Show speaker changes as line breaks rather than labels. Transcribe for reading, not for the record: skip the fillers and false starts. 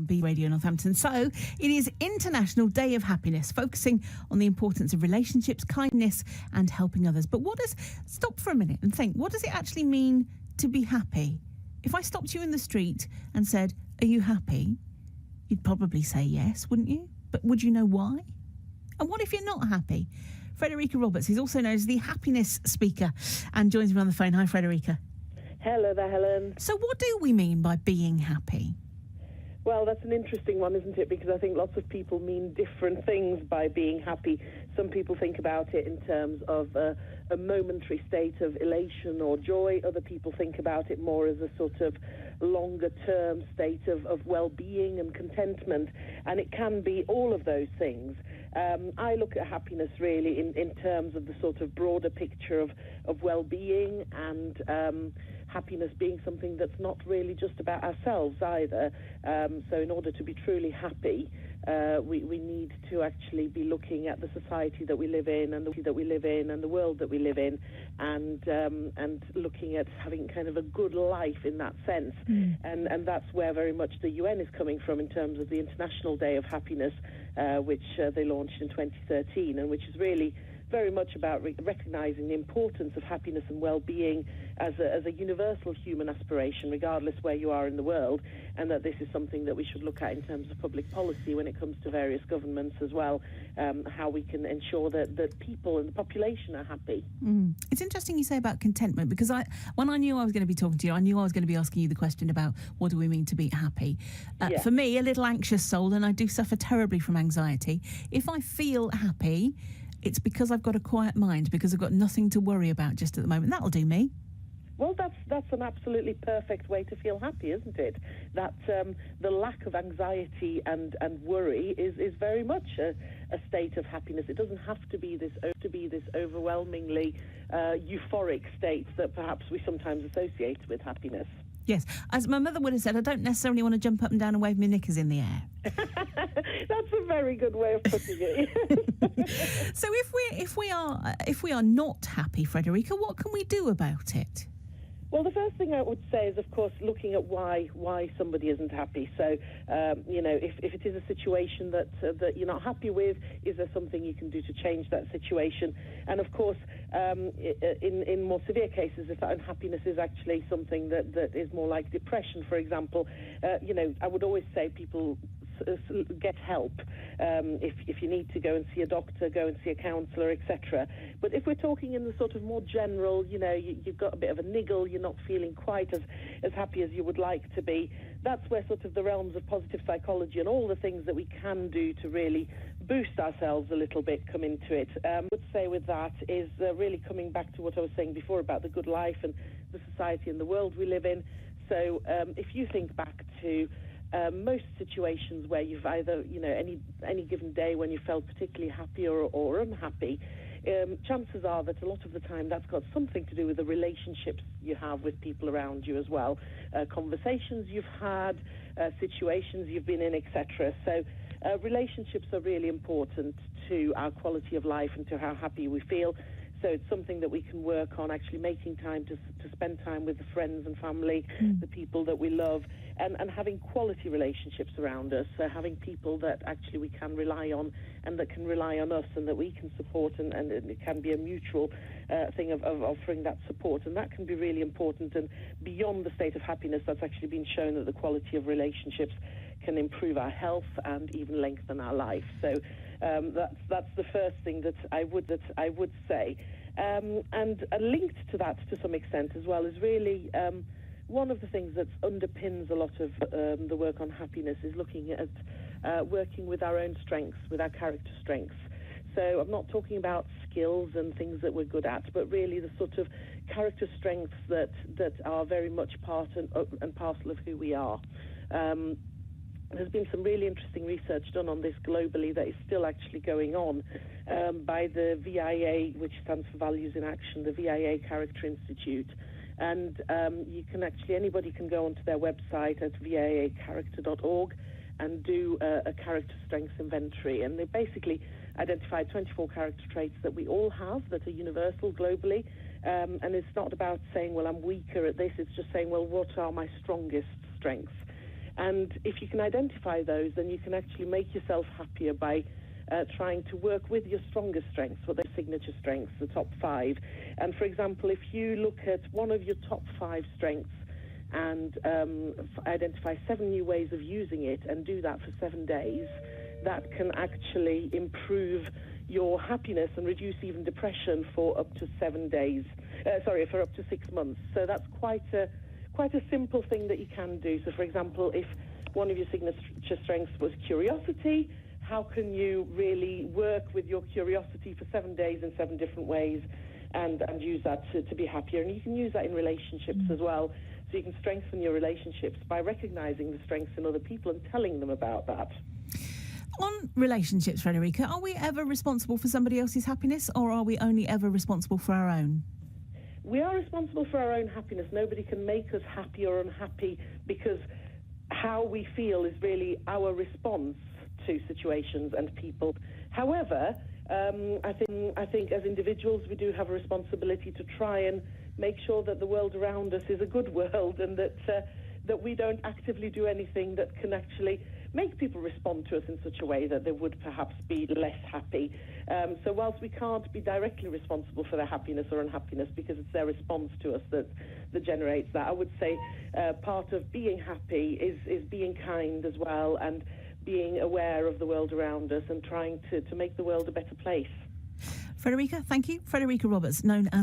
on B Radio Northampton. So it is International Day of Happiness, focusing on the importance of relationships, kindness and helping others. But stop for a minute and think, what does it actually mean to be happy? If I stopped you in the street and said, are you happy? You'd probably say yes, wouldn't you? But would you know why? And what if you're not happy? Frederika Roberts is also known as the happiness speaker and joins me on the phone. Hi, Frederika.
Hello there, Helen.
So what do we mean by being happy?
Well, that's an interesting one, isn't it? Because I think lots of people mean different things by being happy. Some people think about it in terms of a momentary state of elation or joy. Other people think about it more as a sort of longer-term state of well-being and contentment. And it can be all of those things. I look at happiness really in terms of the sort of broader picture of well-being and happiness being something that's not really just about ourselves either. So in order to be truly happy, we need to actually be looking at the society that we live in and the world that we live in, and looking at having kind of a good life in that sense. And that's where very much the UN is coming from in terms of the International Day of Happiness, which they launched in 2013, and which is really very much about recognizing the importance of happiness and well-being as a universal human aspiration, regardless where you are in the world, and that this is something that we should look at in terms of public policy when it comes to various governments as well, how we can ensure that people and the population are happy.
It's interesting you say about contentment, because when I knew I was going to be talking to you, I knew I was going to be asking you the question about what do we mean to be happy. For me, a little anxious soul, and I do suffer terribly from anxiety, if I feel happy, it's because I've got a quiet mind, because I've got nothing to worry about just at the moment. That'll do me.
Well, that's an absolutely perfect way to feel happy, isn't it? That the lack of anxiety and worry is very much a state of happiness. It doesn't have to be this overwhelmingly euphoric state that perhaps we sometimes associate with happiness.
Yes, as my mother would have said, I don't necessarily want to jump up and down and wave my knickers in the air.
That's a very good way of putting it.
So if we are not happy, Frederika, what can we do about it?
Well, the first thing I would say is, of course, looking at why somebody isn't happy. So, if it is a situation that you're not happy with, is there something you can do to change that situation? And, of course, in more severe cases, if that unhappiness is actually something that is more like depression, for example, I would always say people get help. If you need to go and see a doctor, go and see a counsellor, etc. But if we're talking in the sort of more general, you've got a bit of a niggle, you're not feeling quite as happy as you would like to be, that's where sort of the realms of positive psychology and all the things that we can do to really boost ourselves a little bit come into it. I would say with that is really coming back to what I was saying before about the good life and the society and the world we live in. So if you think back to most situations where you've either, any given day when you felt particularly happy or unhappy, chances are that a lot of the time that's got something to do with the relationships you have with people around you as well, conversations you've had, situations you've been in, etc. So relationships are really important to our quality of life and to how happy we feel. So it's something that we can work on, actually making time to spend time with the friends and family, the people that we love, and having quality relationships around us, so having people that actually we can rely on and that can rely on us and that we can support, and it can be a mutual thing of offering that support. And that can be really important, and beyond the state of happiness, that's actually been shown that the quality of relationships can improve our health and even lengthen our life. So that's the first thing that I would say. And linked to that to some extent as well is really one of the things that underpins a lot of the work on happiness is looking at working with our own strengths, with our character strengths. So I'm not talking about skills and things that we're good at, but really the sort of character strengths that are very much part and parcel of who we are. There's been some really interesting research done on this globally that is still actually going on by the VIA, which stands for Values in Action, the VIA Character Institute. And anybody can go onto their website at viacharacter.org and do a character strengths inventory. And they basically identified 24 character traits that we all have that are universal globally. And it's not about saying, well, I'm weaker at this. It's just saying, well, what are my strongest strengths? And if you can identify those, then you can actually make yourself happier by trying to work with your strongest strengths, what their signature strengths, the top 5. And for example, if you look at one of your top 5 strengths and identify 7 new ways of using it and do that for 7 days, that can actually improve your happiness and reduce even depression for up to 7 days. For up to 6 months. So that's quite a simple thing that you can do. So, for example, if one of your signature strengths was curiosity, how can you really work with your curiosity for 7 days in 7 different ways and use that to be happier? And you can use that in relationships as well. So you can strengthen your relationships by recognizing the strengths in other people and telling them about that.
On relationships, Frederika, are we ever responsible for somebody else's happiness, or are we only ever responsible for our own?
We are responsible for our own happiness. Nobody can make us happy or unhappy, because how we feel is really our response to situations and people. However, I think as individuals we do have a responsibility to try and make sure that the world around us is a good world, and that we don't actively do anything that can actually make people respond to us in such a way that they would perhaps be less happy. So whilst we can't be directly responsible for their happiness or unhappiness, because it's their response to us that generates that, I would say part of being happy is being kind as well, and being aware of the world around us and trying to make the world a better place.
Frederika, thank you. Frederika Roberts, known as